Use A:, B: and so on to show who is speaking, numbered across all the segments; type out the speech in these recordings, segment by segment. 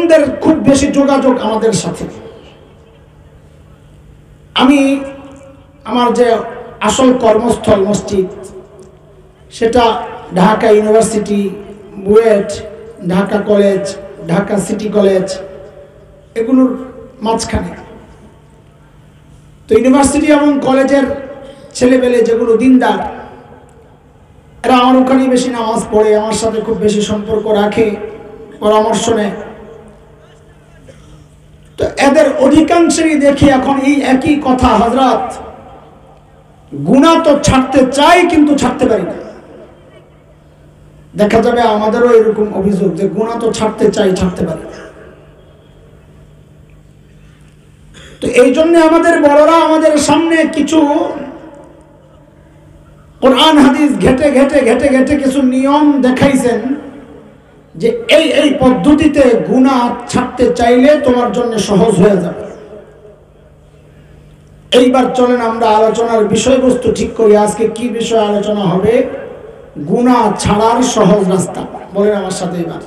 A: তরুণদের খুব বেশি যোগাযোগ আমাদের সাথে। আমি আমার যে আসল কর্মস্থল মসজিদ, সেটা Dhaka university, BUET, Dhaka college, Dhaka city college, এগুলোর মাঝখানে। তো ইউনিভার্সিটি এবং কলেজের ছেলেপেলে যেগুলো দিনদার, এরা আমার ওখানে বেশি নামাজ পড়ে, আমার সাথে খুব বেশি সম্পর্ক রাখে, পরামর্শ নেয়। তো এদের অধিকাংশেরই দেখি এখন এই একই কথা, হযরত গুনাহ তো ছাড়তে চাই কিন্তু ছাড়তে পারি না। দেখা যাবে আমাদেরও এরকম অভিযোগ যে গুনাহ তো ছাড়তে চাই, ছাড়তে পারি না। তো এই জন্য আমাদের বড়রা আমাদের সামনে কিছু কোরআন হাদিস ঘেটে ঘেটে ঘেটে ঘেটে কিছু নিয়ম দেখাইছেন যে এই পদ্ধতিতে গুনাহ ছাড়তে চাইলে তোমার জন্য সহজ হয়ে যাবে। এইবার চলেন আমরা আলোচনার বিষয়বস্তু ঠিক করি। আজকে কি বিষয় আলোচনা হবে? গুনাহ ছাড়ার সহজ রাস্তা। বলেন আমার সাথে, এবার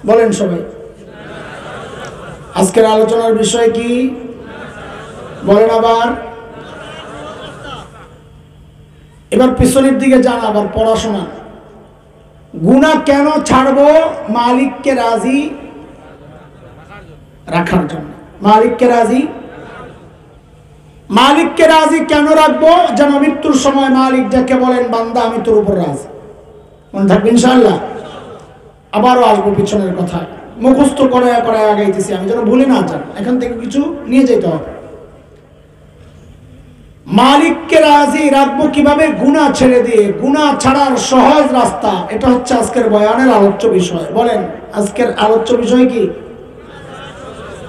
A: বলেন সবাই। আজকের আলোচনার বিষয় কি বলেন আবার। এবার পিছনের দিকে যান, আবার পড়াশোনা। গুনাহ কেন ছাড়বো? মালিককে রাজি রাখার জন্য। মালিককে রাজি কেন রাখবো? যেন মৃত্যুর সময় মালিক যাকে বলেন, বান্দা আমি তোর উপর রাজি। মনে থাকবে ইনশাআল্লাহ। আবারও আসবো পিছনের কথা, মুখস্থ করে করে আগাইতেছি আমি, যেন ভুলে না যান। এখান থেকে কিছু নিয়ে যেতে হবে। মালিককে রাজি রাখবো কিভাবে? গুনাহ ছেড়ে দিয়ে। গুনাহ ছাড়ার সহজ রাস্তা, এটা হচ্ছে আজকের বয়ানের আলোচ্য বিষয়। বলেন আজকের আলোচ্য বিষয় কি?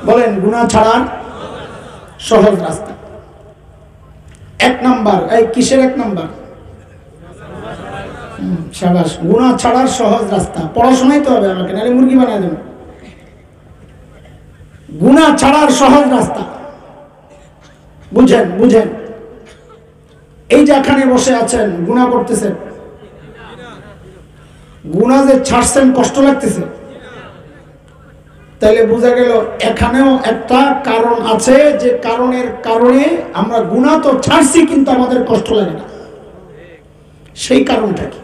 A: বলেন গুনাহ ছাড়ার সহজ রাস্তা। এক নাম্বার, এই কিসের এক নাম্বার? শাবাশ, গুনাহ ছাড়ার সহজ রাস্তা। পড়াশোনাই তো হবে আমাকে, নাহলে মুরগি বানায় দেব। গুনাহ ছাড়ার সহজ রাস্তা বুঝেন, বুঝেন। এই যে এখানে বসে আছেন, গুনাহ করতেছেন, গুনাহ যে ছাড়ছেন কষ্ট লাগতেছে, তাইলে বোঝা গেল এখানেও একটা কারণ আছে, যে কারণের কারণে আমরা গুনাহ তো ছাড়ছি কিন্তু আমাদের কষ্ট লাগে না। সেই কারণটা কি?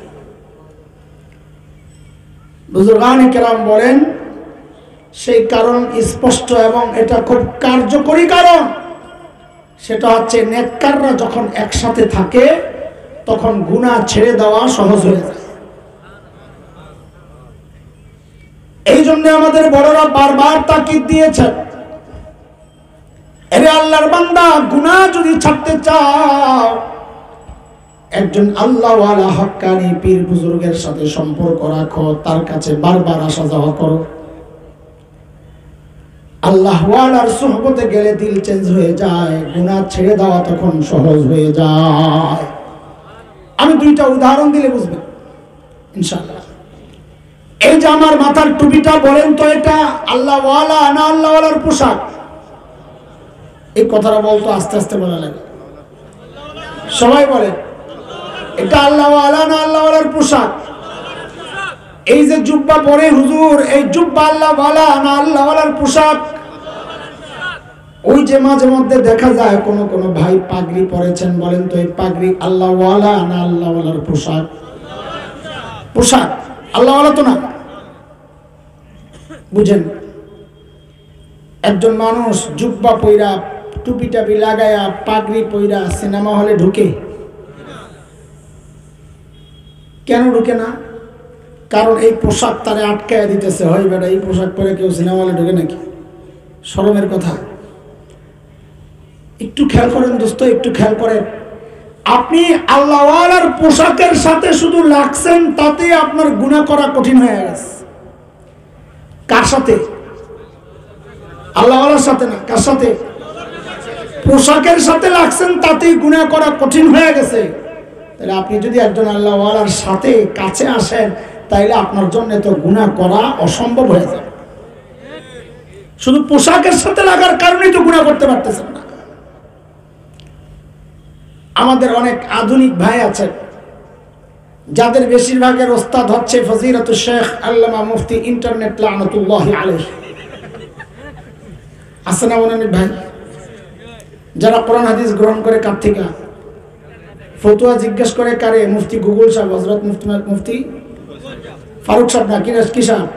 A: বুজুর্গানে কেরাম বলেন সেই কারণ স্পষ্ট এবং এটা খুব কার্যকরী কারণ। সেটা হচ্ছে নেককাররা যখন একসাথে থাকে তখন গুনাহ ছেড়ে দেওয়া সহজ হয়ে যায়। এই জন্য আমাদের বড়রা বারবার তাকিদ দিয়েছেন, আরে আল্লাহর বান্দা, গুনাহ যদি ছাড়তে চাও, একজন আল্লাহওয়ালা হক্কানি পীর বুজুর্গের সাথে সম্পর্ক রাখো, তার কাছে বারবার আসা যাওয়া করো। আল্লাহওয়ালার সুহবতে গেলে দিল চেঞ্জ হয়ে যায়, গুনাহ ছেড়ে দেওয়া তখন সহজ হয়ে যায়। আমি দুইটা উদাহরণ দিলে বুঝবেন ইনশাআল্লাহ। এই যে আমার মাথার টুপিটা, বলেন তো এটা আল্লাহওয়ালা না আল্লাহওয়ালার পোশাক? এই কথাটা বলতো আস্তে আস্তে বলা লাগে, সবাই বলে এটা আল্লাহওয়ালা না আল্লাহওয়ালার পোশাক? এই যে জুব্বা পরে হুজুর, এই জুব্বা আল্লাহওয়ালা না আল্লাহওয়ালার পোশাক? ওই যে মাঝে মধ্যে দেখা যায় কোন কোন ভাই পাগড়ি পরেছেন, বলেন তো এই পাগড়ি আল্লাহওয়ালা না আল্লাহওয়ালার পোশাক? পোশাক, আল্লাহওয়ালা তো না। বুঝেন, একজন মানুষ জুব্বা পইরা, টুপি টাপি লাগায়া, পাগড়ি পইরা সিনেমা হলে ঢুকে, কেন ঢুকে না? কারণ এই পোশাক তারে আটকায় দিতেছে। হয় বেটা, এই পোশাক পরে কেউ সিনেমা হলে ঢুকে নাকি? শরমের কথা। একটু খেয়াল করেন দোস্ত, একটু খেয়াল করেন। আপনি আল্লাহওয়ালার পোশাকের সাথে শুধু লাগছেন, তাতে আপনার গুনাহ করা কঠিন হয়ে গেছে। কার সাথে? আল্লাহওয়ালার সাথে না। কার সাথে? পোশাকের সাথে লাগছেন, তাতেই গুনাহ করা কঠিন হয়ে গেছে। তাহলে আপনি যদি একজন আল্লাহওয়ালার সাথে কাছে আসেন, তাইলে আপনার জন্য তো গুনাহ করা অসম্ভব হয়ে যাবে। শুধু পোশাকের সাথে লাগার কারণেই তো গুনাহ করতে পারতেছেন না। আমাদের অনেক আধুনিক ভাই আছেন, যাদের বেশিরভাগের ওস্তাদ হচ্ছে ফজিলাতুল শেখ আল্লামা মুফতি ইন্টারনেট লানাতুল্লাহি আলাইহি। আসনা ওনানি ভাই, যারা কোরআন হাদিস গ্রহণ করে কার থেকে ফতোয়া জিজ্ঞেস করে কারে? মুফতি গুগল সাহেব, হযরত মুফতি ফারুক সাহেব না কি সাহেব?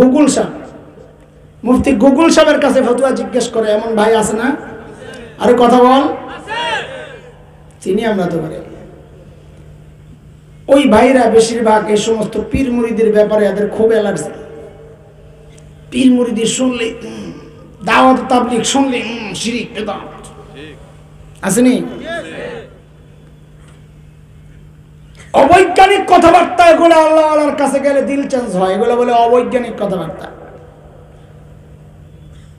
A: গুগল সাহেব। মুফতি গুগল সাহেবের কাছে ফতোয়া জিজ্ঞেস করে এমন ভাই আছে না? আরে কথা বল। চিনি আমরা তো করে। ওই ভাইরা বেশিরভাগ এই সমস্ত পীর মুরিদের ব্যাপারে এদের খুব অ্যালার্জি। পীর মুরিদি শুনলে, দাওয়াত তাবলীগ শুনলে শিরক বেদাত আসেনি। অবৈজ্ঞানিক কথাবার্তা এগুলো আল্লাহ আল্লাহর কাছে গেলে দিল চেঞ্জ হয়, এগুলো বলে অবৈজ্ঞানিক কথাবার্তা।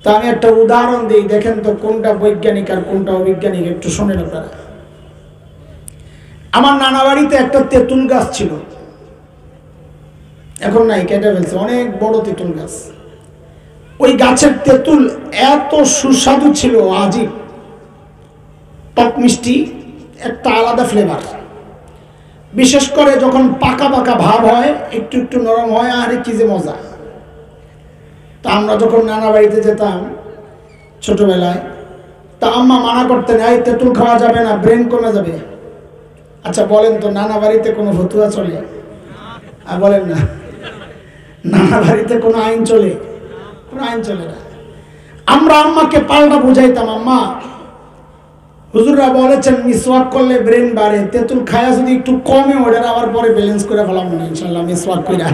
A: তো আমি একটা উদাহরণ দিই, দেখেন তো কোনটা বৈজ্ঞানিক আর কোনটা অবৈজ্ঞানিক, একটু শোনেন আপনারা। আমার নানা বাড়িতে একটা তেঁতুল গাছ ছিল, এখন নাই, কেটে ফেলছে, অনেক বড় তেঁতুল গাছ। ওই গাছের তেঁতুল এত সুস্বাদু ছিল, আজীব টক মিষ্টি, একটা আলাদা ফ্লেভার। বিশেষ করে যখন পাকা পাকা ভাব হয়, একটু একটু নরম হয়, আরে কি যে মজা। তা আমরা যখন নানা বাড়িতে যেতাম ছোটবেলায়, তা আম্মা মানা করতেন, এই তেঁতুল খাওয়া যাবে না, ব্রেন কমে যাবে। আচ্ছা বলেন তো, নানা বাড়িতে কোনো ফতুয়া চলে? আর বলেন না, নানা বাড়িতে কোনো আইন চলে? কোনো আইন চলে না। আমরা আম্মাকে পাল্টা বুঝাইতাম, আম্মা হুজুররা বলেছেন মিসওয়াক করলে ব্রেন বাড়ে, তেঁতুল খায়া যদি একটু কমে ওটার আবার পরে ব্যালেন্স করে ফেলাম না ইনশাল্লাহ মিসওয়াক কইরা।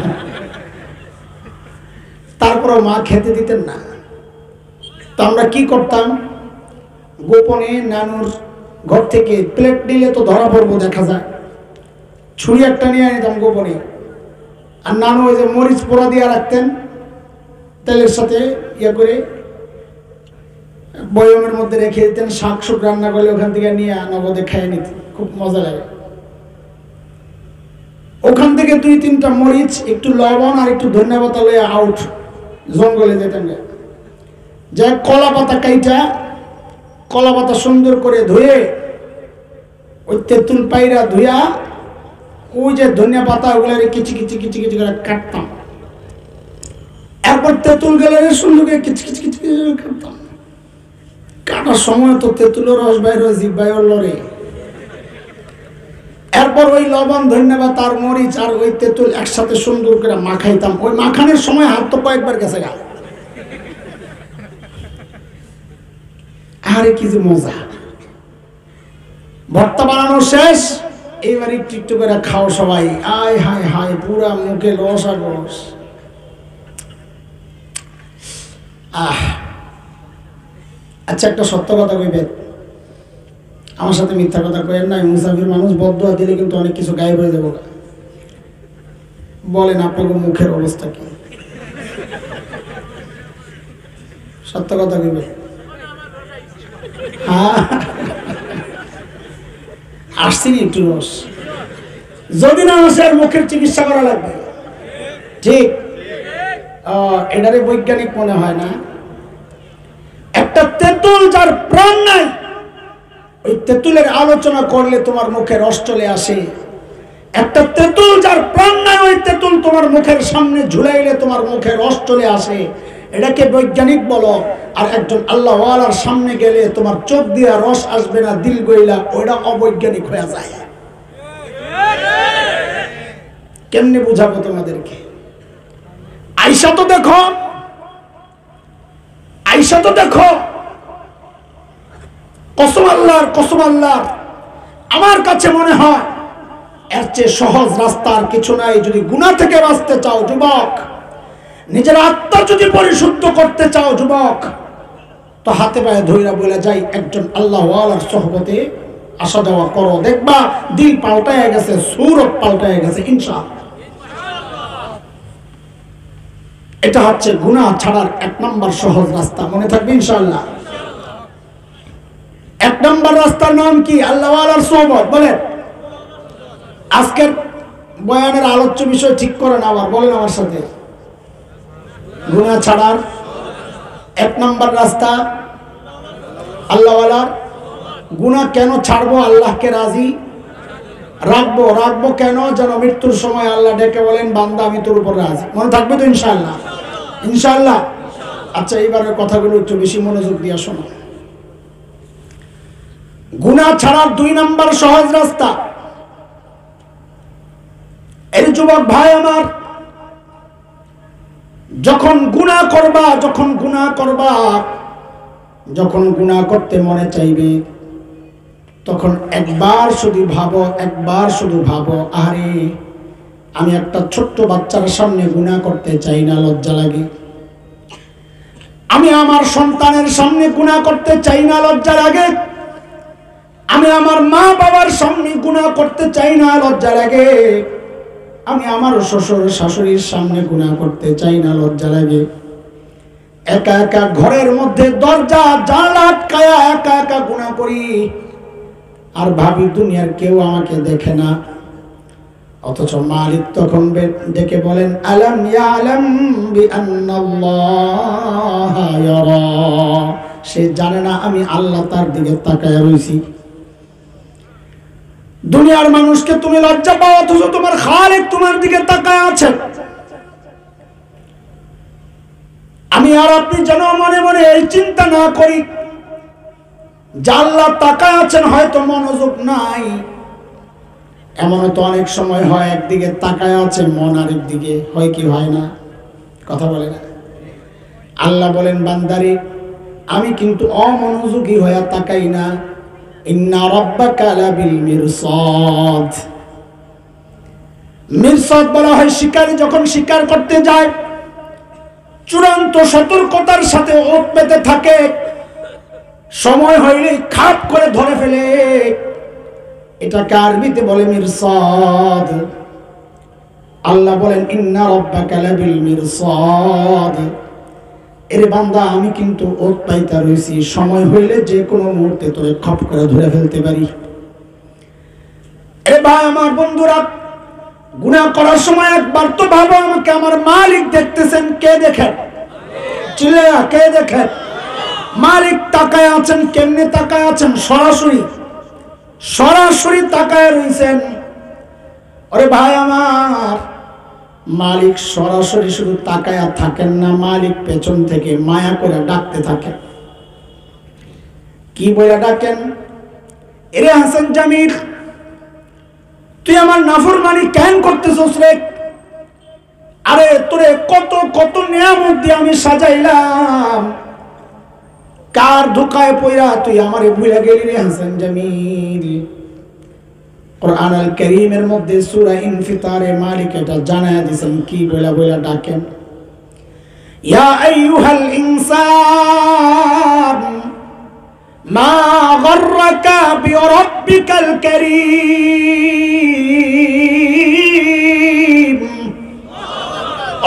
A: তারপরও মা খেতে দিতেন না। তো আমরা কি করতাম, গোপনে নানুর ঘর থেকে প্লেট নিলে তো ধরা পড়বো, দেখা যায়, ছুরি একটা নিয়ে নিতাম গোপনে। আর নানু ওই যে মরিচ পোড়া দিয়ে রাখতেন তেলের সাথে ইয়ে করে, বয়মের মধ্যে রেখে দিতেন। শাক শুক রান্না করলে ওখান থেকে নিয়ে নগদে খেয়ে নিতেন, খুব মজা লাগে। ওখান থেকে 2-3টা মরিচ, একটু লবণ আর একটু ধনিয়া পাতা লয়ে আউট, জঙ্গলে যেতেন। যে কলা পাতা কাইটা, কলা পাতা সুন্দর করে ধুয়ে, ওই তেঁতুল পাইরা ধুয়া, ওই যে ধনিয়া পাতা ওগুলো কিচি কিচি কিচি কিচি করে কাটতাম। এরপর তেঁতুল গেলে সুন্দর করে কিচি কিচি কিচি কিচি কাটতাম। কাটার সময় তো তেঁতুলের রস বাইরে, জিভ বাইর লড়ে। এরপর ওই লবণ, ধন্যবাদ, আর মরিচ আর ওই তেঁতুল একসাথে সুন্দর করে মাখাইতাম। ওই মাখানোর সময় হাত তো কয়েকবার গেছে গা। আরে কি যে মজা। ভর্তা বানানো শেষ, এইবার একটু একটু করে খাও সবাই। আয় হায় হায়, পুরা মুখে রস আর রস। আচ্ছা একটা সত্য কথা কইবেন, আমার সাথে মিথ্যা কথা কইেন না। মুসাফির মানুষ বদদোয়া দিলে কিন্তু অনেক কিছু গায়েব হয়ে যাবো। বলেন আপনাকে মুখের অবস্থা কি? সত্য কথা কইবেন? হ্যাঁ, আসছিনি একটু রস। যদি না আসে আর মুখের চিকিৎসা করা লাগবে, ঠিক? এটারে বৈজ্ঞানিক মনে হয় না। একটা তেঁতুল যার প্রাণ নাই, ওই তেঁতুলের আলোচনা করলে তোমার মুখে রস চলে আসে। একটা তেঁতুল যার প্রাণ নাই, ওই তেঁতুল তোমার মুখের সামনে ঝুলাইলে তোমার মুখে রস চলে আসে। এটাকে বৈজ্ঞানিক বলো। আর একজন আল্লাহ ওয়ালার সামনে গেলে তোমার চোখ দিয়া রস আসবে না, দিল গইলা, ওইটা অবৈজ্ঞানিক হয়ে যায়। কেমনে বুঝাবো তোমাদেরকে? আয়েশা তো দেখো, আয়েশা তো দেখো, কসম আল্লাহর, কসম আল্লাহর, আমার কাছে মনে হয় এর চেয়ে সহজ রাস্তা আর কিছু নাই। যদি গুনাহ থেকে বাঁচতে চাও যুবক, নিজের আত্মা যদি পরিশুদ্ধ করতে চাও যুবক, তো হাতে পায়ে ধইরা বলে যাই, একজন আল্লাহ ওয়ালার সোহবতে আসা যাওয়া করো, দেখবা দিল পাল্টায় গেছে, সুরত পাল্টায় গেছে ইনশাআল্লাহ। এটা হচ্ছে গুনাহ ছাড়ার 1 নম্বর সহজ রাস্তা, মনে থাকবে ইনশাআল্লাহ। 1 নম্বর রাস্তার নাম কি? আল্লাহ ওয়ালার সোহবত। বলেন আজকের বয়ানের আলোচ্য বিষয় ঠিক করেন, আবার বলেন আমার সাথে। গুনাহ ছাড়ার 1 নম্বর রাস্তা আল্লাহ ওয়ালার। গুনাহ কেন ছাড়বো? আল্লাহকে রাজি রাখবো রাখবো কেন? যেন মৃত্যুর সময় আল্লাহ ডেকে বলেন বান্দা আমি তোর উপর রাজি। মনে থাকবে তো ইনশাআল্লাহ? ইনশাআল্লাহ। আচ্ছা, এইবারের কথাগুলো একটু বেশি মনোযোগ দিয়ে শোনো। গুনাহ ছাড়ার 2 নাম্বার সহজ রাস্তা। এই যুবক ভাই আমার, যখন গুনাহ করবা, যখন গুনাহ করতে মনে চাইবে, তখন একবার শুধু ভাবো আরে আমি একটা ছোট্ট বাচ্চার সামনে গুনাহ করতে চাই না, লজ্জা লাগে। আমি আমার সন্তানের সামনে গুনাহ করতে চাই না, লজ্জা লাগে। আমি আমার মা বাবার সামনে গুনাহ করতে চাই না, লজ্জা লাগে। আমি আমার শ্বশুর শাশুড়ির সামনে গুনাহ করতে চাই না, লজ্জা লাগে। একা একা ঘরের মধ্যে দরজা জানালা আটকায়া একা একা গুনাহ করি, আর ভাবি দুনিয়ার কেউ আমাকে দেখে না। অথচ মালিক তখন ডেকে বলেন আলাম ইয়ালাম বিআন্নাল্লাহা ইয়ারা, সে জানে না আমি আল্লাহ তার দিকে তাকায় রইছি। দুনিয়ার মানুষকে তুমি লজ্জা পাও, অথচ তোমার খালিক তোমার দিকে তাকায় আছেন। আমি আর আপনি যেন মনে মনে এই চিন্তা না করি যে আল্লাহ তাকায় আছেন, হয়তো মনোযোগ নাই। এমনও তো অনেক সময় হয় একদিকে তাকায় আছে, মন আরেক দিকে, হয় কি হয় না? কথা বলে না? আল্লাহ বলেন বান্দারে আমি কিন্তু অমনোযোগী হয়ে তাকাই না। ইন্না রাব্বাকা লাবিল মিরসাদ। মিরসাদ বলা হয় শিকারী যখন শিকার করতে যায়, চূড়ান্ত সতর্কতার সাথে ওত পেতে থাকে, সময় হইলে খাপ করে ধরে ফেলে। এটাকে আরবিতে বলে মিরসাদ। আল্লাহ বলেন ইন্না রাব্বাকা লাবিল মিরসাদ। এর বান্দা আমি কিন্তু ওত পাইতা রইছি, সময় হইলে যে কোনো মুহূর্তে তোরে খপ করে ধরে ফেলতে পারি। এ ভাই আমার বন্ধুরা, গুনাহ করার সময় একবার তো ভাবো আমাকে আমার মালিক দেখতেছেন। কে দেখেন? চিল্লায়া কে দেখেন? মালিক তাকায় আছেন। কেমনে তাকায় আছেন? সরাসরি তাকায় রইছেন। আরে ভাই আমার, মালিক সরাসরি শুধু তাকায়া থাকেন না, মালিক পেছন থেকে মায়া করে ডাকতে থাকেন। কি বলে ডাকেন? এরে হাসান জামিল, তুই আমার নাফরমানি কেন করতেছস রে? আরে তোরে কত কত নিয়ামত দিয়ে আমি সাজাইলাম, কার ধোকায় পইরা তুই আমারে ভুলে গেলি রে হাসান জামিল? কুরআন আল কারীমের মধ্যে সূরা ইনফিতারে মালিক এটা জানায়া দিয়েছেন। কি বলে ডাকেন? ইয়া আইয়ুহাল ইনসান মা গররাকা বিরাব্বিকাল কারীম।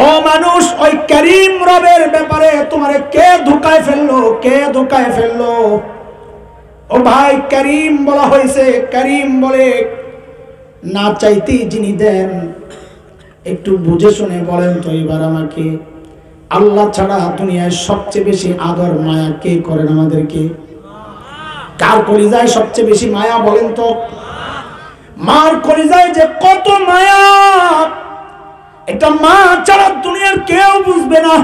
A: ও মানুষ, ওই কারীম রবের ব্যাপারে তোমারে কে ধোকায় ফেললো? ও ভাই, কারীম বলা হয়েছে। কারীম বলে না চাইতেই যিনি দেন। একটু বুঝে শুনে বলেন তো এবার আমাকে, আল্লাহ ছাড়া দুনিয়ায় সবচেয়ে বেশি আদর মায়া কে করেন আমাদেরকে? কার কলিজায় সবচেয়ে বেশি মায়া বলেন তো? মার কলিজায় যে কত মায়া, এটা মা ছাড়া দুনিয়ার কেউ বুঝবে না।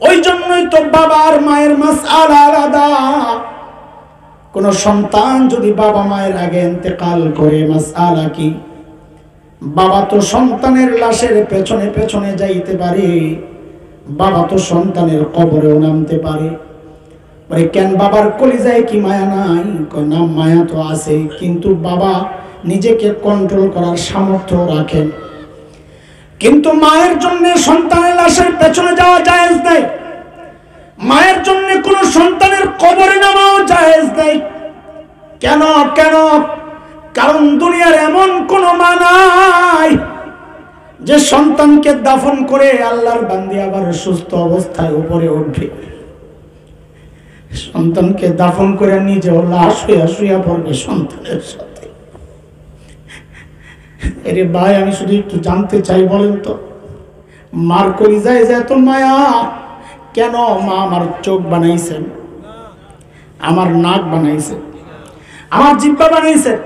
A: ওই জন্যই তো বাবার মায়ের মাসআলা আলাদা। কোন সন্তান যদি বাবা মায়ের আগে ইন্তেকাল করে, মাসআলা কি? বাবা তো সন্তানের লাশের পেছনে পেছনে যাইতে পারে, বাবা তো সন্তানের কবরেও নামতে পারে। বলে কেন বাবার কলিজায় কি মায়া নাই? না, মায়া তো আছে, কিন্তু বাবা নিজেকে কন্ট্রোল করার সামর্থ্য রাখেন। কিন্তু মায়ের জন্য সন্তানের লাশের পেছনে যাওয়া জায়েজ নাই। মায়ের জন্য কোন সন্তানের কবরে নামাও জায়েজ নাই। কেন? কারণ দুনিয়ার এমন কোন মা নাই যে সন্তানকে দাফন করে আল্লাহর বান্দি আবার সুস্থ অবস্থায় উপরে উঠবে। সন্তানকে দাফন করে নিজেও লাশ শুয়া পড়বে সন্তানের সাথে। এরে ভাই, আমি শুধু একটু জানতে চাই, বলেন তো মার কলিজায় যে এত মায়া কেন? মা আমার চোখ বানাইছেন, আমার নাক বানাইছেন, আমার জিহ্বা বানাইছেন,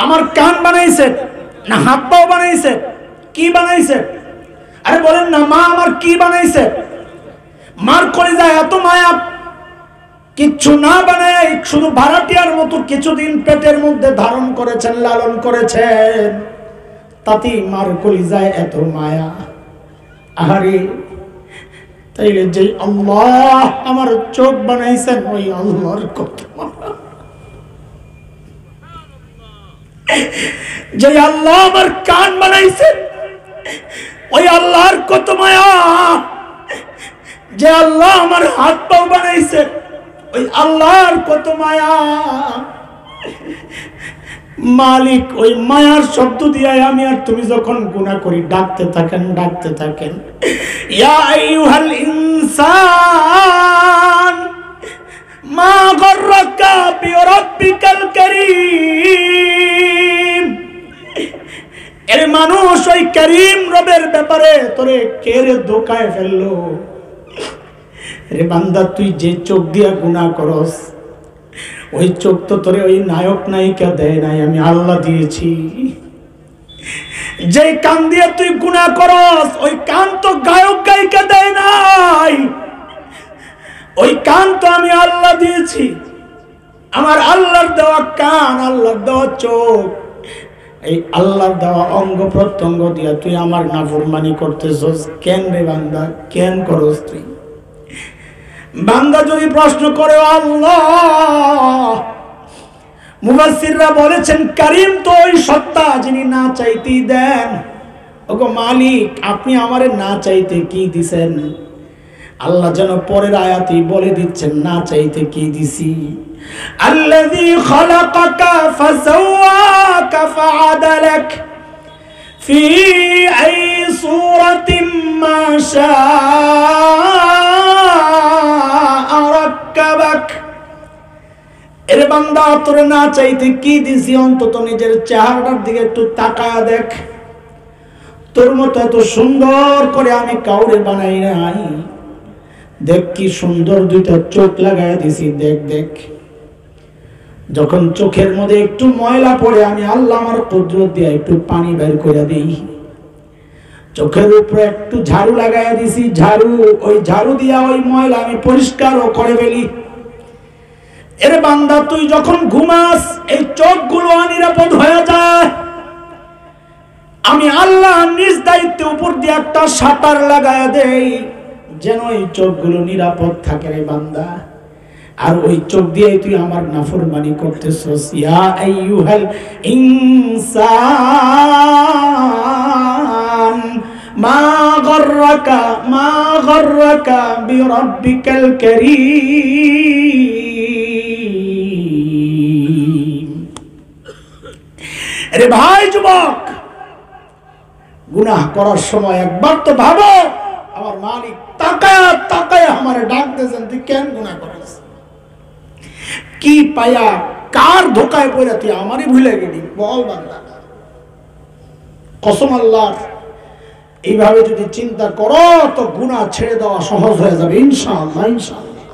A: আমার কান বানাইছে না হাত পাও বানাইছে? কি বানাইছে? আরে বলেন না, মা আমার কি বানাইছে? মার কলিজায় এত মায়া, কিচ্ছু না বানায় শুধু ভাড়াটিয়ার মতো কিছুদিন পেটের মধ্যে ধারণ করেছেন, লালন করেছেন, তাতেই মার কলিজায় এত মায়া। আরে তাইলে যে আল্লাহ আমার চোখ বানাইছেন, ওই আল্লাহর কত মায়া। যে আল্লাহ আমার কান বানাইছেন, ওই আল্লাহর কত মায়া। যে আল্লাহ আমার হাত পাও বানাইছে, ওই আল্লাহর কত মায়া। মালিক ওই মায়ার শব্দ দিয়ে আমি আর তুমি যখন গুনাহ করি ডাকতে থাকেন, ডাকতে থাকেন, ইয়া আইয়ুহাল ইনসান মা গররাকা বিরাব্বিকাল কারীম। এর মানুষ, ওই করিম রবের ব্যাপারে তোরে কে রে ধোকায় ফেললো? রে বান্দা, তুই যে চোখ দিয়া গুনাহ করস, ওই চোখ তো তোরে ওই নায়ক নায়িকা দেয় নাই, আমি আল্লাহ দিয়েছি। যে কান দিয়ে তুই গুনাহ করস, ওই কান তো গায়ক গায়িকা দেয় নাই, ওই কান তো আমি আল্লাহ দিয়েছি। আমার আল্লাহর দেওয়া কান, আল্লাহর দেওয়া চোখ, এই আল্লাহর দেওয়া অঙ্গ প্রত্যঙ্গ দিয়া তুই আমার নাফরমানি করতেছস কেন রে বান্দা? কেন করস তুই? বান্দা যদি প্রশ্ন করে, আল্লাহ, মুফাসসিররা বলেছেন কারীম তো ওই সত্তা যিনি না চাইতেই দেন। ওগো মালিক, আপনি আমারে না চাইতে কি দিছেন? আল্লাহ যেন পরের আয়াতেই বলে দিচ্ছেন না চাইতে কি দিছি। আল্লাযী খালাকাকা ফাসাওয়াকা ফাআদালাক ফি আই সূরাতিন মা শাআ রাক্কাবাক। এর বান্দা, তোরে না চাইতে কি দিছি, অন্তত নিজের চেহারাটার দিকে একটু তাকায়া দেখ। তোর মতো এত সুন্দর করে আমি কাউরে বানাই নাই। দেখ কি সুন্দর দুইটা চোখ লাগাইয়া দিছি, দেখ দেখ। যখন চোখের মধ্যে একটু ময়লা পড়ে, আমি আল্লাহ আমার কুদরত দিয়ে একটু পানি বের করে দিই। চোখের উপরে একটু ঝাড়ু লাগাইয়া দিছি, ঝাড়ু, ওই ঝাড়ু দিয়া ওই ময়লা আমি পরিষ্কারও করে ফেলি। এর বান্দা, তুই যখন ঘুমাস, এই চোখগুলো অনিরাপদ হয়ে যায়। আমি আল্লাহ নিজ দায়িত্বে উপর দিয়ে একটা শাটার লাগাইয়া দেই, যেন এই চোখগুলো নিরাপদ থাকে রে বান্দা। আর ওই চোখ দিয়ে তুই আমার নাফরমানি করতেছস। ইয়া আইয়ুহাল ইনসান মা গররাকা বিরাব্বিকাল কারীম। আরে ভাই যুবক, গুনাহ করার সময় একবার তো ভাবো, আমার মালিক তাকায়া তাকায়া আমারে ডাকতেছেন, তুই কেন গুনাহ করিস? কি পায়া, কার ধোকায় পড়ে তুই আমারই ভুলে গেলি? বল বান্দা, কসম আল্লাহর, এইভাবে যদি চিন্তা করো তো গুনাহ ছেড়ে দেওয়া সহজ হয়ে যাবে ইনশাআল্লাহ, ইনশাআল্লাহ।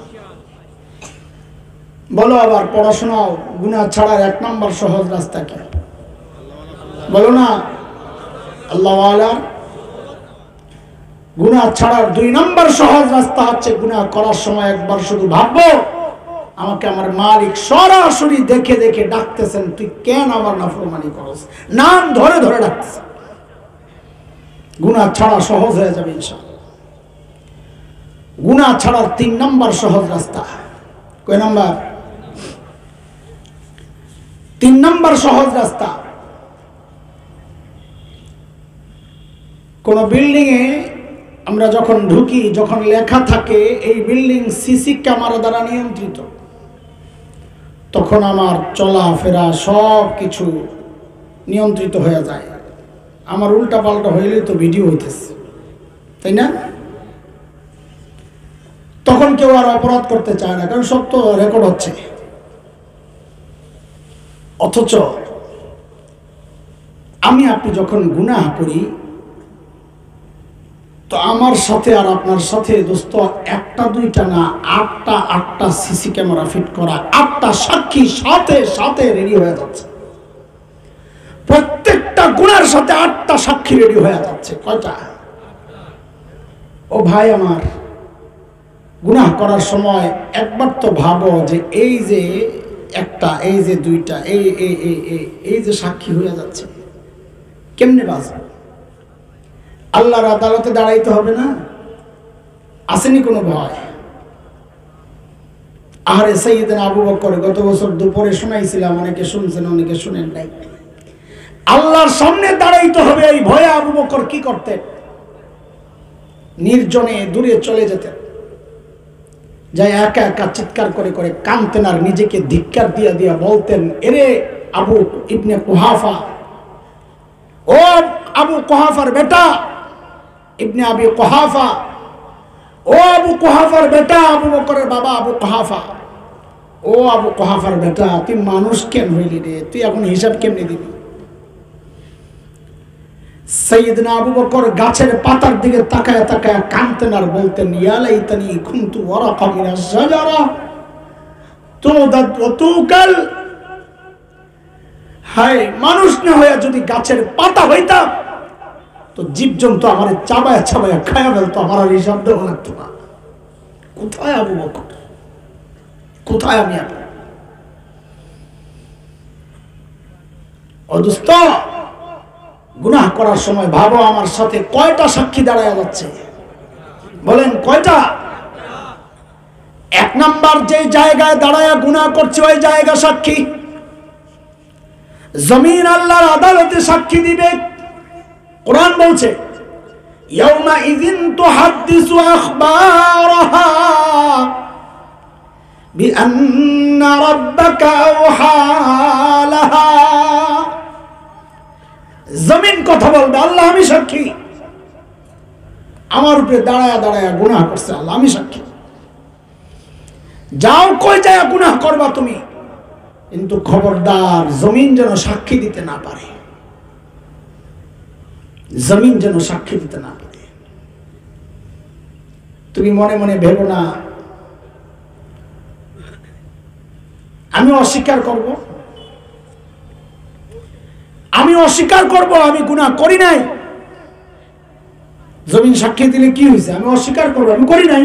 A: বলো আবার, পড়াশোনাও গুনাহ ছাড়ার 1 নম্বর সহজ রাস্তা কি? বলো না। আল্লাহ ওয়ালার গুনাহ ছাড়ার 2 নম্বর সহজ রাস্তা হচ্ছে, গুনাহ করার সময় একবার শুধু ভাববো, আমাকে আমার মালিক সরাসরি দেখে দেখে ডাকতেছেন, তুই কেন আমার নাফরমানি করস? নাম ধরে ধরে ডাকতেছেন। গুনাহ ছাড়া সহজ হয়ে যাবে ইনশাআল্লাহ। গুনাহ ছাড়ার 3 নম্বর সহজ রাস্তা, কয় নাম্বার? 3 নম্বর সহজ রাস্তা। কোন বিল্ডিং এ আমরা যখন ঢুকি, যখন লেখা থাকে এই বিল্ডিং সিসি ক্যামেরা দ্বারা নিয়ন্ত্রিত, তখন আমার চলাফেরা সব কিছু নিয়ন্ত্রিত হয়ে যায়। আমার উল্টা পাল্টা হইলেই তো ভিডিও হইতেছে, তাই না? তখন কেউ আর অপরাধ করতে চায় না, কারণ সব তো রেকর্ড হচ্ছে। অথচ আমি আপনি যখন গুনাহ করি, তো আমার সাথে আর আপনার সাথে দোস্ত 1টা 2টা না, 8টা সিসি ক্যামেরা ফিট করা, 8টা সাক্ষী সাথে সাথে রেডি হয়ে যাচ্ছে। একটা গুনার সাথে 8টা সাক্ষী রেডি হয়ে যাচ্ছে। কয়টা? ও ভাই আমার, গুনাহ করার সময় একবার তো ভাবো যে এই যে একটা, এই যে দুইটা, এই যে সাক্ষী হয়ে যাচ্ছে, কেমনে বাঁচবে? আল্লাহর আদালতে দাঁড়াইতে হবে না? আসেনি কোনো ভয়? আরে সাইয়েদনা আবু বকর গত বছর দুপুরে শোনাইছিলাম, অনেকে শুনছেন অনেকে শুনেন নাই। আল্লাহর সামনে দাঁড়াইতে হবে এই ভয়ে আবু বকর কি করতেন? নির্জনে দূরে চলে যেতেন, যাই একা একা চিৎকার করে করে কাঁদতেন আর নিজেকে ধিক্কার দিয়া দিয়া বলতেন, এরে আবু ইবনে কুহাফা, ও আবু কুহাফার বেটা ইবনে আবি কুহাফা, ও আবু কুহাফার বেটা, আবু বকরের বাবা আবু কুহাফা, ও আবু কুহাফার বেটা, তুই মানুষ কেন হইলি রে? তুই এখন হিসাব কেমনে দিবি? সাইয়েদনা আবু বকর গাছের পাতার দিকে তাকায় তাকায় কাঁদতেন আর বলতেন, ইয়া লাইতানি কুনতু ওয়ারাকা মিনাশ শাজারা তুদাত ওয়া তুকাল। হায়, মানুষ না হয়ে যদি গাছের পাতা হইতাম তো জীবজন্তু আমার চাবায়া চাবায়া খায়া ফেলতো, আমার আর হিসাব দেওয়া লাগতো না। কোথায় আবু বকর? কোথায় আমি? ও দোস্ত, গুনাহ করার সময় ভাবো আমার সাথে কয়টা সাক্ষী দাঁড়ায় যাচ্ছে? বলেন কয়টা? 1 নাম্বার যে জায়গায় দাঁড়ায় গুনাহ করছে ওই জায়গা সাক্ষী। জমিন আল্লাহর আদালতে সাক্ষী দিবে। কোরআন বলছে, ইয়াউমা ইযিন তুহাদ্দিসু আখবারাহা বিআন্না রাব্বাকা আওহা লাহা। জমিন কথা বলবে, আল্লাহ আমি সাক্ষী। আমার উপরে দাঁড়ায়া দাঁড়ায়া গুনাহ করছে, আল্লাহ আমি সাক্ষী। যাও কই যায় গুনাহ করবা তুমি, কিন্তু খবরদার জমিন যেন সাক্ষী দিতে না পারে। জমিন যেন সাক্ষী দিতে না পারে। তুমি মনে মনে ভেবো না আমি অস্বীকার করব, আমি অস্বীকার করব আমি গুনাহ করি নাই। জমিন সাক্ষী দিলে কি হয়েছে? আমি অস্বীকার করব, আমি করি নাই।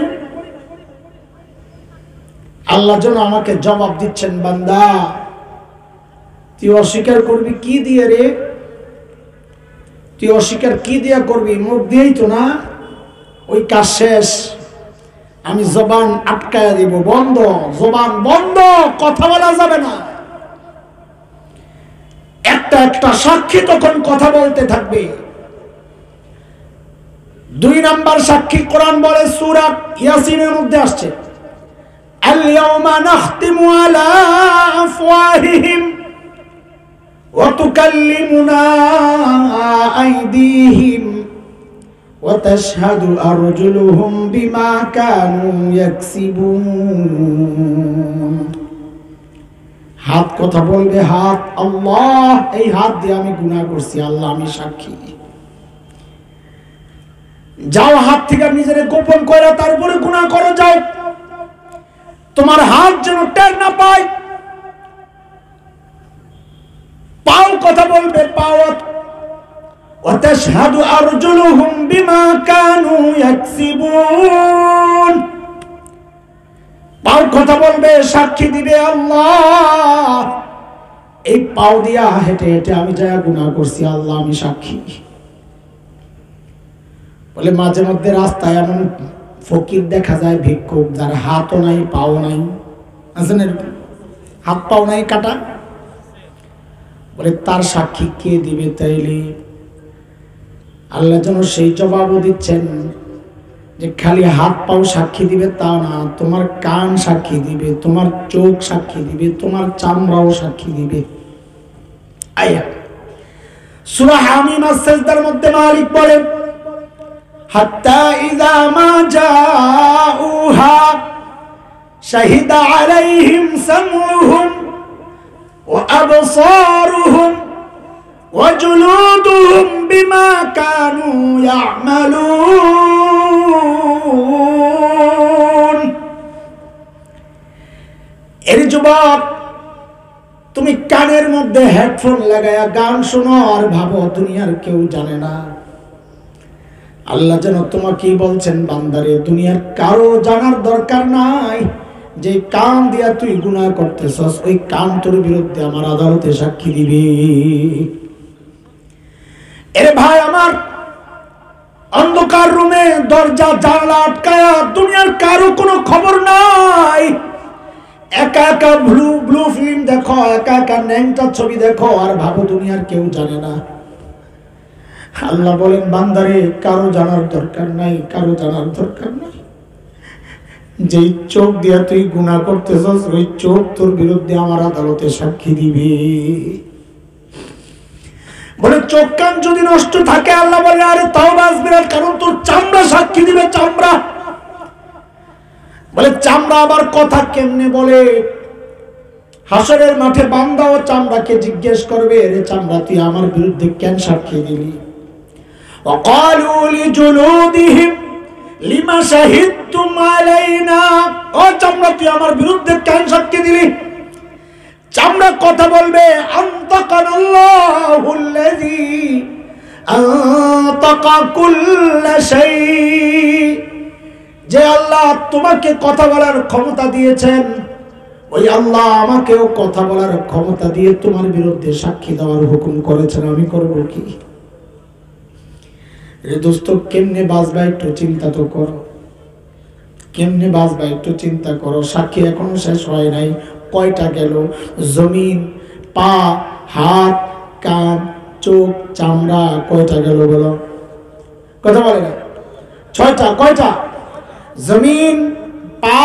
A: আল্লাহ যেন আমাকে জবাব দিচ্ছেন, বান্দা তুই অস্বীকার করবি কি দিয়ে রে? তুই অস্বীকার কি দিয়া করবি? মুখ দিয়েই তো না, ওই কাজ শেষ। আমি জবান আটকায়া দিব, বন্ধ, জবান বন্ধ, কথা বলা যাবে না। একটা একটা সাক্ষী তখন কথা বলতে থাকবে। 2 নাম্বার সাক্ষী কোরআন বলে, সূরা ইয়াসিনের মধ্যে আসছে, আল ইয়াউমা নাখতিমু আলা আফওয়াহিহিম ওয়া তুকাল্লিমুনা আইদিহিম ওয়া তাশহাদু আরজুলুহুম বিমা কানু ইয়াকসিবুন। হাত কথা বলবে, হাত, আল্লাহ এই হাত দিয়ে আমি গুনাহ করছি, আল্লাহ আমি সাক্ষী। যাও হাত থেকে নিজের গোপন করে তারপরে গুনাহ করো, যাও। তোমার হাত যেন টের না পায়। পাও কথা বলবে, পাও। ওয়া তাশহাদু আরজুলুহুম বিমা কানু ইয়াকসিবুন। পাও কথা বলবে, সাক্ষী দিবে, আল্লাহ এই পাও দিয়া হেঁটে হেঁটে আমি যা গুনাহ করছি, আল্লাহ আমি সাক্ষী। বলে মাঝে মধ্যে রাস্তায় এমন ফকির দেখা যায়, ভিক্ষুক, যার হাতও নাই পাও নাই, আছেন এরকম, হাত পাও নাই কাটা। বলে তার সাক্ষী কে দিবে? তাইলে আল্লাহ যেন সেই জবাবও দিচ্ছেন যে খালি হাত পাও সাক্ষী দিবে তা না, তোমার কান সাক্ষী দিবে, তোমার চোখ সাক্ষী দিবে, তোমার চামড়াও সাক্ষী দিবে। আয়া সূরা হামিম আস-সাজদার মধ্যে মালিক বলেন, হাত্তা ইযা মা জাউহা শাহিদা আলাইহিম সামউহুম ওয়া আবসারুহুম ওয়া জুলুদুহুম বিমা কানু ইয়ামালুন। এর যুবক, তুমি কানের মধ্যে হেডফোন লাগায়া গান শোনো আর ভাবো দুনিয়ার কেউ জানে না। আল্লাহ যেন তোমাকেই বলছেন, বান্দারে দুনিয়ার কারো জানার দরকার নাই। যে কান দিয়া তুই গুনাহ করতেছস, ওই কান তোর বিরুদ্ধে আমার আদালতে সাক্ষী দিবে। এরে ভাই আমার, অন্ধকার রুমে দরজা জানালা আটকায়া দুনিয়ার কারো কোনো খবর নাই। একা একা ব্লু ফিল্ম দেখো, একা একা ন্যাংটা ছবি দেখো আর ভাবো দুনিয়ার কেউ জানে না। আল্লাহ বলেন, বান্দারে কারো জানার দরকার নাই, কারো জানার দরকার নাই। যেই চোখ দিয়া তুই গুনাহ করতেছস, ওই চোখ তোর বিরুদ্ধে আমার আদালতে সাক্ষী দিবে। বলে চোখ কান যদি নষ্ট থাকে, আল্লাহ বলে আরে তাও বাঁচবে না, কারণ তোর চামড়া সাক্ষী দিবে, চামড়া। বলে চামড়া আবার কথা কেমনে বলে? হাসরের মাঠে বান্দা ও চামড়াকে জিজ্ঞেস করবে, রে চামড়া তুই আমার বিরুদ্ধে কেন সাক্ষী দিলি? وقالوا لجلودهم لما شهدتم علينا, ও চামড়া তুই আমার বিরুদ্ধে কেন সাক্ষী দিলি? চামড়া কথা বলবে, আনতাকানাল্লাহুল্লাযী আনতাকা কুল্লা শাই, যে আল্লাহ তোমাকে কথা বলার ক্ষমতা দিয়েছেন, ওই আল্লাহ আমাকেও কথা বলার ক্ষমতা দিয়ে তোমার বিরুদ্ধে সাক্ষী দেওয়ার হুকুম করেছেন, আমি করব কি? রে দোস্ত, কেমনে বাঁচবা একটু চিন্তা তো করো, কেমনে বাঁচবা একটু চিন্তা করো। সাক্ষী এখনো শেষ হয় নাই, কয়টা গেল? জমিন, পা, হাত, কান, চোখ, চামড়া, কয়টা গেল বলো? কথা বলে না? 6টা। কয়টা? জমিন, পা,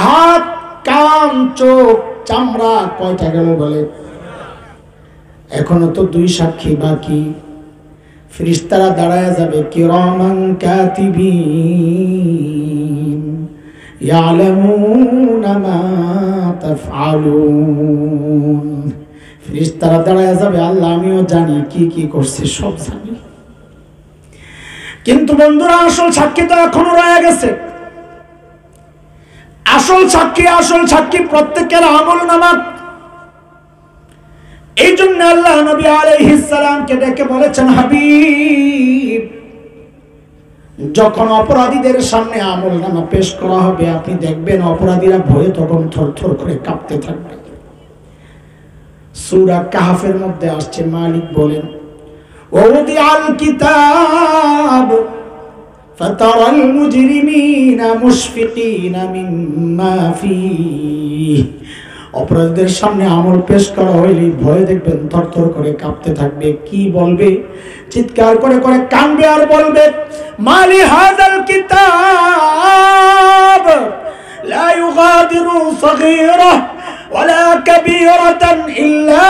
A: হাত, কান, চোখ, চামড়া, কয়টা গেল বলে? এখনো তো 2 সাক্ষী বাকি। ফেরেশতারা দাঁড়ায় যাবে, কিরামান কাতিবিন ইয়ালামুনা মা তাফআলুন। ফেরেশতারা দাঁড়ায় যাবে, আল্লাহ আমিও জানি কি কি করছে, সব জানি। কিন্তু বন্ধুরা, আসল সাক্ষী তো এখনো রয়ে গেছে। আসল সাক্ষী প্রত্যেকের আমলনামা। এই জন্য আল্লাহ নবী আলাইহিস সালামকে ডেকে বলেছেন, হাবিব, যখন অপরাধীদের সামনে আমলনামা পেশ করা হবে, আপনি দেখবেন অপরাধীরা ভয়ে তখন থরথর করে কাঁপতে থাকবে। সূরা কাহফের মধ্যে আসছে, মালিক বলেন, ওয়াউদিআল কিতাব ফাতারাল মুজরিমিনা মুশফিকিনা মিম্মা ফীহি, অপরাধীদের সামনে আমল পেশ করা হইলে ভয় দেখবেন থরথর করে কাঁপতে থাকবে। কি বলবে? চিৎকার করে করে কাঁদবে আর বলবে, মালি হাযাল কিতাব লা ইউগাদিরু সগীরা ওয়ালা কাবীরাতান ইল্লা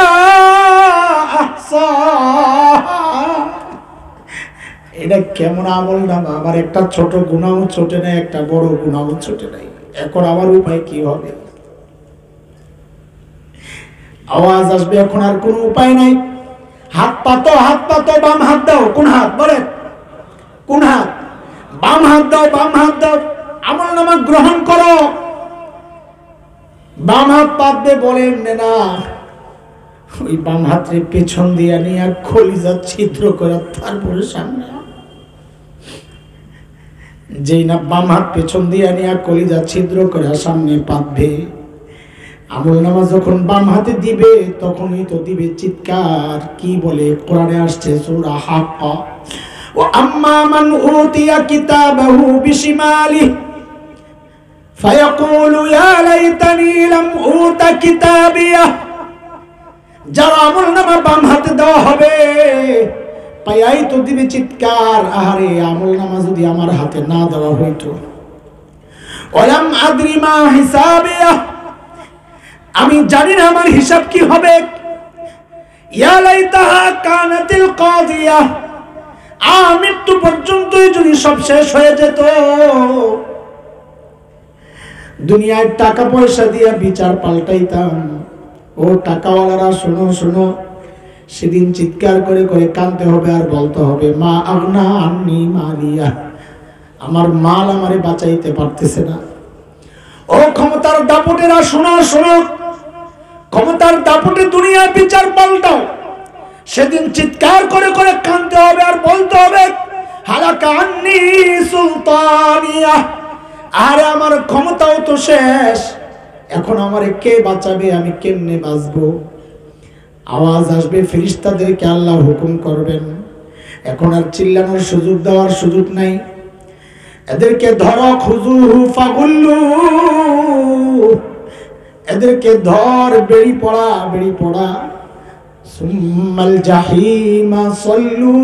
A: আহসাহা। এটা কেমন আমল নামা? আমার একটা ছোট গুনাহও ছোটে নাই, একটা বড় গুনাহও ছোটে নাই। এখন আমার উপায় কি হবে? আওয়াজ আসবে, এখন আর কোনো উপায় নাই। হাত পাতো, বাম হাত দাও। কোন হাত বলেন? কোন হাত? বাম হাত দাও, বাম হাত দাও। আমলনামা গ্রহণ করো। বাম হাত পাতবে বলেন না, ওই বাম হাতের পেছন দিয়ে নিয়ে কলিজা ছিদ্র করে তারপরে সামনে। যেই না বাম হাত পেছন দিয়ে নিয়ে কলিজা ছিদ্র করে সামনে পাতবে, আমলনামা যখন বাম হাতে দিবে তখনই তো দিবে চিৎকার। কি বলে? কোরআনে আসছে সূরা হাক্কা, ওয়া আম্মা মান উতিয়া কিতাবাহু বিশিমালিহি ফায়াকুলু ইয়া লাইতানি লাম উতা কিতাবিয়া। যারা আমলনামা বাম হাতে দেওয়া হবে, পায়াই তো দিবে চিৎকার, আহারে আমলনামা যদি আমার হাতে না দেওয়া হইতো। ওয়ালাম আদরি মা হিসাবিয়া, আমি জানি না আমার হিসাব কি হবে। ইয়া লাইতাহা কানাতিল কাদিয়া, মৃত্যু পর্যন্তই যদি সব শেষ হয়ে যেত। দুনিয়ায় টাকা পয়সা দিয়ে বিচার পাল্টাইতাম। ও টাকাওয়ালারা শোনো শোনো, সেদিন চিৎকার করে করে কাঁদতে হবে আর বলতে হবে, মা আগনা আন্নি মালিয়া, আমার মাল আমারে বাঁচাইতে পারতেছে না। ও ক্ষমতার দাপটেরা শোনো শোনো, ক্ষমতার দাপটে দুনিয়ার বিচার পাল্টাও। সেদিন চিৎকার করে করে কাঁদতে হবে আর বলতে হবে হালাকা আন্নি সুলতানিয়া, আরে আমার ক্ষমতাও তো শেষ, এখন আমারে কে বাঁচাবে, আমি কেমনে বাঁচবো। আওয়াজ আসবে, ফেরেশতাদেরকে আল্লাহ হুকুম করবেন, এখন আর চিল্লানোর সুযোগ দেওয়ার সুযোগ নাই, এদেরকে ধরো, খুযুহু ফাগুল্লু, এদেরকে ধর, বেড়ি পড়া, বেড়ি পড়া, সুম্মাল জাহিমা সাল্লু,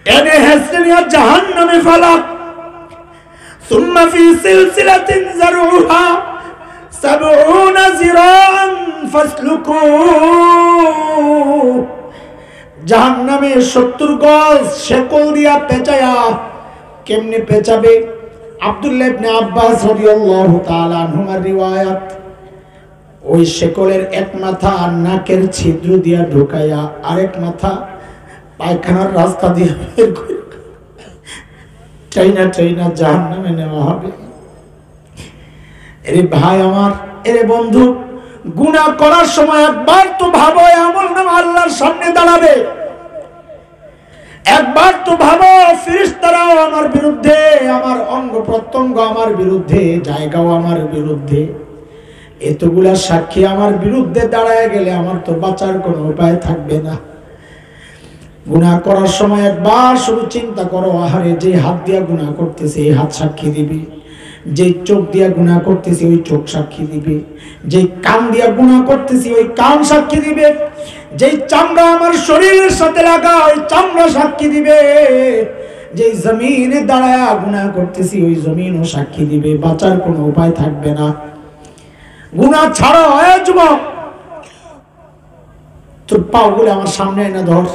A: টেনে হেসে নিয়ে জাহান্নামে ফেলা, সুম্মা ফি সিলসিলাতিন যারউহা 70 যিরাআন ফাসলুকু, জাহান্নামে 70 গজ শেকল দিয়া পেঁচায়া। কেমনে পেঁচাবে? আব্দুল্লাহ ইবনে আব্বাস রাদিয়াল্লাহু তাআলা আনহুমার রিওয়ায়াত, ওই শেকলের এক মাথা নাকের ছিদ্র দিয়া ঢুকাইয়া আরেক মাথা পায়খানার রাস্তা দিয়ে বের করে চাইনা চাইনা জাহান্নামে নেওয়া হবে। এরে ভাই আমার, এরে বন্ধু, গুনাহ করার সময় একবার তো ভাবো আমলনামা আল্লাহর সামনে দাঁড়াবে, একবার তো ভাবো ফেরেশতারাও আমার বিরুদ্ধে, আমার অঙ্গ প্রত্যঙ্গ আমার বিরুদ্ধে, জায়গাও আমার বিরুদ্ধে, এতগুলা সাক্ষী আমার বিরুদ্ধে দাঁড়ায় গেলে আমার তো বাঁচার কোনো উপায় থাকবে না। গুনাহ করার সময় একবার শুধু চিন্তা করো, আহারে যে হাত দিয়া গুনাহ করতেছে এই হাত সাক্ষী দিবে, যে চোখ দিয়া গুনাহ করতেছি ওই চোখ সাক্ষী দিবে, যে কান দিয়া গুনাহ করতেছি ওই কান সাক্ষী দিবে, যে চামড়া আমার শরীরের সাথে লাগা ওই চামড়া সাক্ষী দিবে, যে জমিনে দাঁড়ায়া গুনাহ করতেছি ওই জমিনও সাক্ষী দিবে। বাঁচার কোনো উপায় থাকবে না। গুনাহ ছাড়ো। যুবক, তোর পাগুলো আমার সামনে এনে ধর,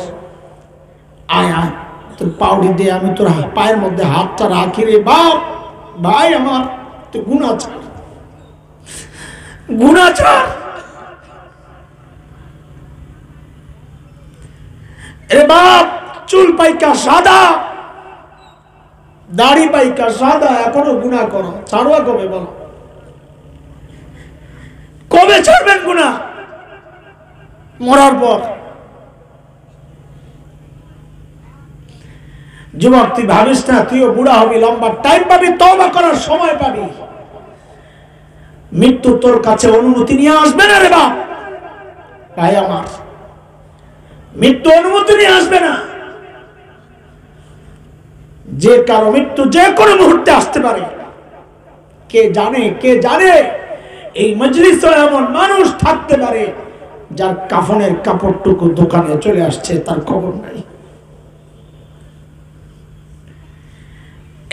A: আয় আয়, তোর পাউডি দিয়ে আমি তোর পায়ের মধ্যে হাতটা রাখি রে বাপ। ভাই আমার, তুই গুনাহ ছাড়, গুনাহ ছাড়। এ বাপ, চুল পাইকা সাদা, দাড়ি পাইকা সাদা, এখনো গুনাহ করো, ছাড়বা কবে বলো? কবে ছাড়বেন গুনাহ? মরার পর। যুবক, তুই ভাবিস না তুইও বুড়া হবি, লম্বা টাইম পাবি, তওবা করার সময় পাবি, মৃত্যু তোর কাছে অনুমতি নিয়ে আসবে না রে বাপ। ভাই আমার, মৃত্যু অনুমতি নিয়ে আসবে না। যে কারো মৃত্যু যে কোনো মুহূর্তে আসতে পারে, কে জানে, কে জানে। এই মজলিসে এমন মানুষ থাকতে পারে যার কাফনের কাপড়টুকু দোকানে চলে আসছে, তার খবর নাই।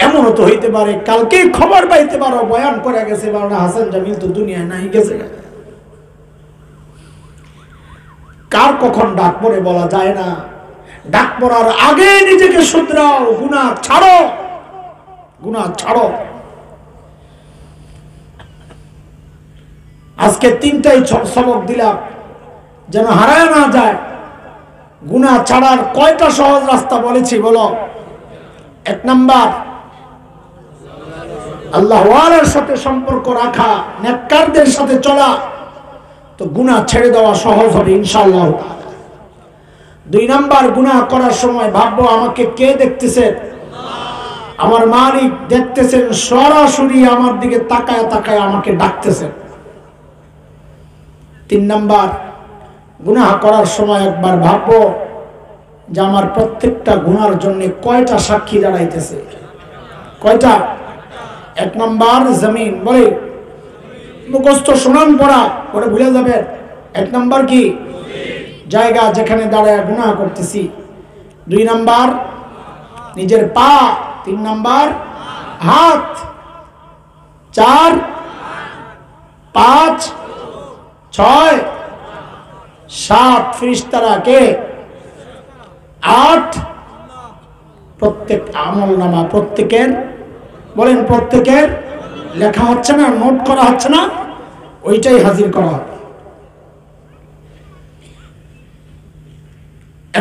A: এমনও তো হইতে পারে কালকে খবর পাইতে পারো বয়ান করে গেছে মাওলানা হাসান জামিল তো দুনিয়ায় নাই, গেছে। কার কখন ডাক পড়ে বলা যায় না। ডাক পড়ার আগে নিজেকে শুধরাও, গুনাহ ছাড়ো, গুনাহ ছাড়ো। আজকে তিনটাই সবক দিলাম যেন হারায় না যায়। গুনাহ ছাড়ার কয়টা সহজ রাস্তা বলেছি বলো? এক নাম্বার, আল্লাহ ওয়ালার সাথে সম্পর্ক রাখা, নেককারদের সাথে চলা, তো গুনাহ ছেড়ে দেওয়া সহজ হবে ইনশাআল্লাহ। দুই নাম্বার, গুনাহ করার সময় ভাববো আমাকে কে দেখতেছেন? আমার মালিক দেখতেছেন, সরাসরি আমার দিকে তাকায় তাকায় আমাকে ডাকতেছেন। তিন নাম্বার, গুনাহ করার সময় একবার ভাববো যে আমার প্রত্যেকটা গুনার জন্য কয়টা সাক্ষী দাঁড়াইতেছে। কয়টা? এক নাম্বার জমিন, বলে মুখস্থ শোনান পড়া পরে ভুলে যাবেন। এক নাম্বার কি? জায়গা যেখানে দাঁড়ায় গুনাহ করতেছি। দুই নাম্বার নিজের পা। তিন নাম্বার হাত। 4 5 6 7 ফেরেশতারা কে? 8 প্রত্যেক আমলনামা প্রত্যেকের, বলেন প্রত্যেকের লেখা হচ্ছে না, নোট করা হচ্ছে না, ওইটাই হাজির করা হবে।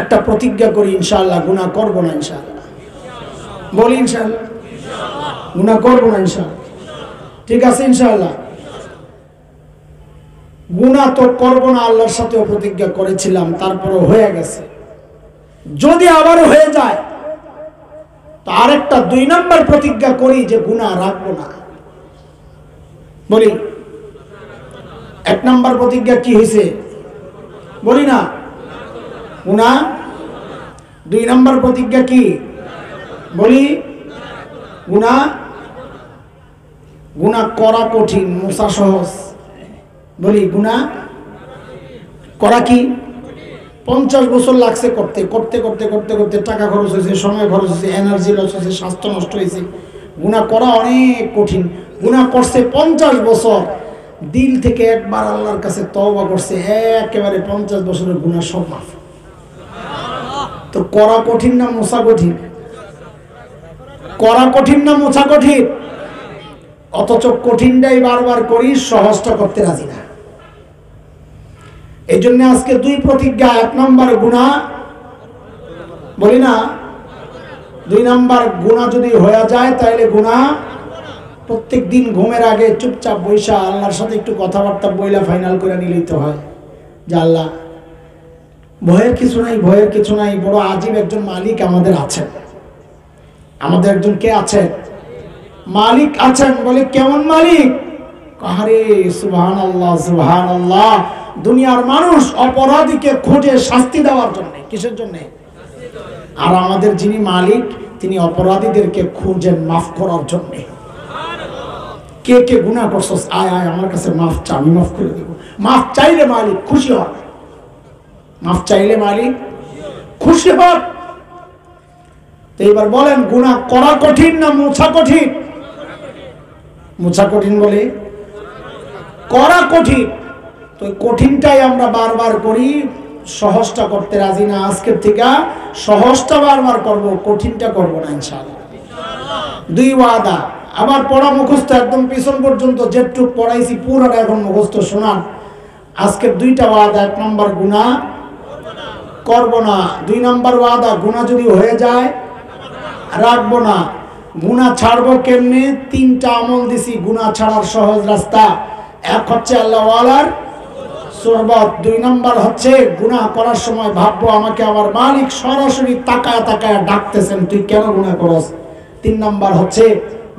A: একটা প্রতিজ্ঞা করি ইনশাআল্লাহ, গুনাহ করব না ইনশাআল্লাহ। বলি ইনশাআল্লাহ, গুনাহ করব না ইনশাআল্লাহ। ঠিক আছে ইনশাআল্লাহ? গুনাহ তো করব না, আল্লাহর সাথে প্রতিজ্ঞা করেছিলাম, তারপরে হয়ে গেছে। যদি আবার হয়ে যায় তো আরেকটা 2 নম্বর প্রতিজ্ঞা করি যে গুনাহ রাখবো না। বলি 1 নম্বর প্রতিজ্ঞা কি হয়েছে? বলি না, গুনাহ। 2 নম্বর প্রতিজ্ঞা কি? বলি গুনাহ। গুনাহ করা কঠিন, মুছা সহজ। বলি গুনাহ করা কি? 50 বছর লাগছে করতে করতে করতে করতে করতে, টাকা খরচ হয়েছে, সময় খরচ হয়েছে, এনার্জি লস হয়েছে, স্বাস্থ্য নষ্ট হয়েছে। গুনাহ করা অনেক কঠিন। গুনাহ করছে 50 বছর, দিল থেকে একবার আল্লাহর কাছে তওবা করছে, একেবারে 50 বছরের গুনাহ সব মাফ। তো করা কঠিন না মোছা কঠিন? করা কঠিন না মোছা কঠিন? অথচ কঠিনটাই বারবার করি, সহজটা করতে রাজি না। এই জন্য আজকে 2 প্রতিজ্ঞা। 1 নম্বর গুনাহ, বলি না। 2 নম্বর গুনাহ যদি হয়ে যায় তাহলে গুনাহ প্রত্যেক দিন ঘুমের আগে চুপচাপ বৈশা আল্লাহর সাথে একটু কথাবার্তা বইলা ফাইনাল করে নিলেই তো হয় যে আল্লাহ, ভয়ের কিছু নাই, ভয়ের কিছু নাই। বড় আজীব একজন মালিক আমাদের আছেন। আমাদের একজন কে আছেন? মালিক আছেন। বলে কেমন মালিক? আরে সুবহানাল্লাহ, সুবহানাল্লাহ। দুনিয়ার মানুষ অপরাধীকে খুঁজে শাস্তি দেওয়ার জন্য। কিসের জন্য? আর আমাদের যিনি মালিক, তিনি অপরাধীদেরকে খুঁজেন মাফ করার জন্য। কে কে গুনাহ করছস, আয় আয় আমার কাছে মাফ চা, আমি মাফ করে দেব। মাফ চাইলে মালিক খুশি হয়। মাফ চাইলে মালিক খুশি হয়। তো এবার বলেন, গুনাহ করা কঠিন না মোছা কঠিন? মোছা কঠিন বলে, করা কঠিন। তো কঠিনটাই আমরা বারবার করি, সহজটা করতে রাজি না। আজকের থেকে সহজটা বারবার করব, কঠিনটা করব না ইনশাআল্লাহ। 2 ওয়াদা। আবার পড়া মুখস্থ একদম পিছন পর্যন্ত যেটুক পড়াইছি পুরোটা এখন মুখস্থ শোনান। আজকের 2টা ওয়াদা। 1 নম্বর গুনাহ করব না। 2 নম্বর ওয়াদা, গুনাহ যদি হয়ে যায় রাখবো না। গুনাহ ছাড়বো কেমনে? 3টা আমল দিছি গুনাহ ছাড়ার সহজ রাস্তা। 1 হচ্ছে আল্লাহ ওয়ালার সুহবত। 2 নম্বর হচ্ছে গুনাহ করার সময় ভাববো আমাকে আমার মালিক সরাসরি তাকায় তাকায় ডাকতেছেন, তুই কেন গুনাহ করস। 3 নম্বর হচ্ছে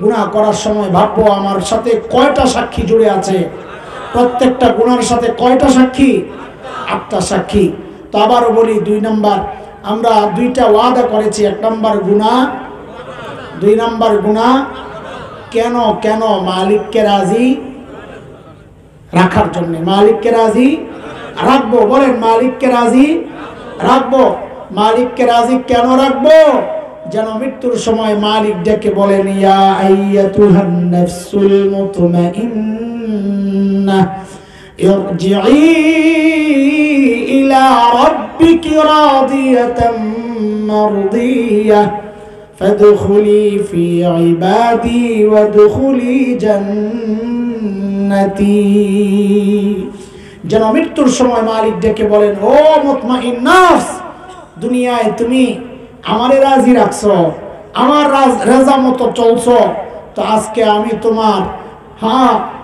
A: গুনাহ করার সময় ভাববো আমার সাথে কয়টা সাক্ষী জুড়ে আছে। প্রত্যেকটা গুনার সাথে কয়টা সাক্ষী? 8টা সাক্ষী। তো আবারও বলি, 2 নম্বর আমরা 2টা ওয়াদা করেছি। 1 নম্বর গুনাহ, 2 নম্বর গুনাহ কেন? কেন? মালিককে রাজি রাখার জন্য। মালিককে রাজি রাখবো। বলেন মালিককে রাজি রাখবো। মালিককে রাজি কেন রাখবো? যেন মৃত্যুর সময় মালিক ডেকে বলেন, ইয়া আইয়াতুহান নাফসুল মুতমাইন্নাহ ইরজিই ইলা রাব্বিকি রাদিয়াতাম মারদিয়াহ ফাদখুলি ফি ইবাদি ওয়াদখুলি জান্নাতি। যেন মৃত্যুর সময় মালিক ডেকে বলেন, ও মুতমাইন নাফস, দুনিয়ায় তুমি আমারে রাজি রাখছো, আমার রাজা মতো চলছো, তো আজকে আমি তোমার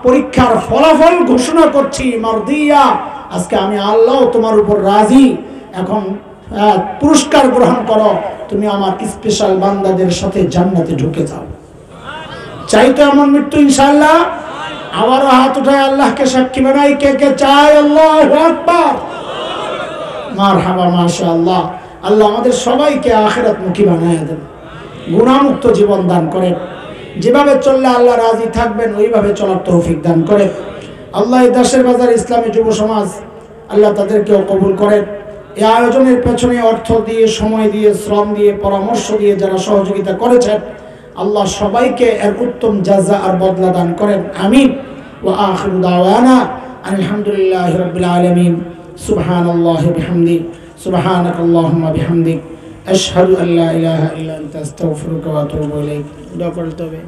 A: পরীক্ষার ফলাফল ঘোষণা করছি মারদিয়া। আজকে আমি আল্লাহ তোমার উপর রাজি। এখন পুরস্কার গ্রহণ করো, তুমি আমার স্পেশাল বান্দাদের সাথে জান্নাতে ঢুকে যাও। চাই তো এমন মৃত্যু ইনশাআল্লাহ? আবারও হাত উঠায় আল্লাহকে সাক্ষী বানাই, কে কে চায়? আল্লাহু আকবার, মারহাবা, মাশাআল্লাহ। আল্লাহ আমাদের সবাইকে আখিরাতমুখী বানায় দেন, গুনাহমুক্ত জীবন দান করেন। যেভাবে চললে আল্লাহ রাজি থাকবেন ওইভাবে চলার তৌফিক দান করেন। আল্লাহ এই দেশের বাজার ইসলামী যুব সমাজ আল্লাহ তাদেরকেও কবুল করেন। এই আয়োজনের পেছনে অর্থ দিয়ে, সময় দিয়ে, শ্রম দিয়ে, পরামর্শ দিয়ে যারা সহযোগিতা করেছেন, আল্লাহ সবাইকে এর উত্তম জাযা আর বদলা দান করেন। আমিন। ওয়া আখিরু দাওয়ানা আলহামদুলিল্লাহি রাব্বিল আলামিন। সুবহানাল্লাহি বিহামদি, সুবহানাকাল্লাহুম্মা বিহামদিক, আশহাদু আল্লা ইলাহা ইল্লা আনতা আস্তাগফিরুকা ওয়া আতুবু ইলাইক। দোয়া করতে হবে।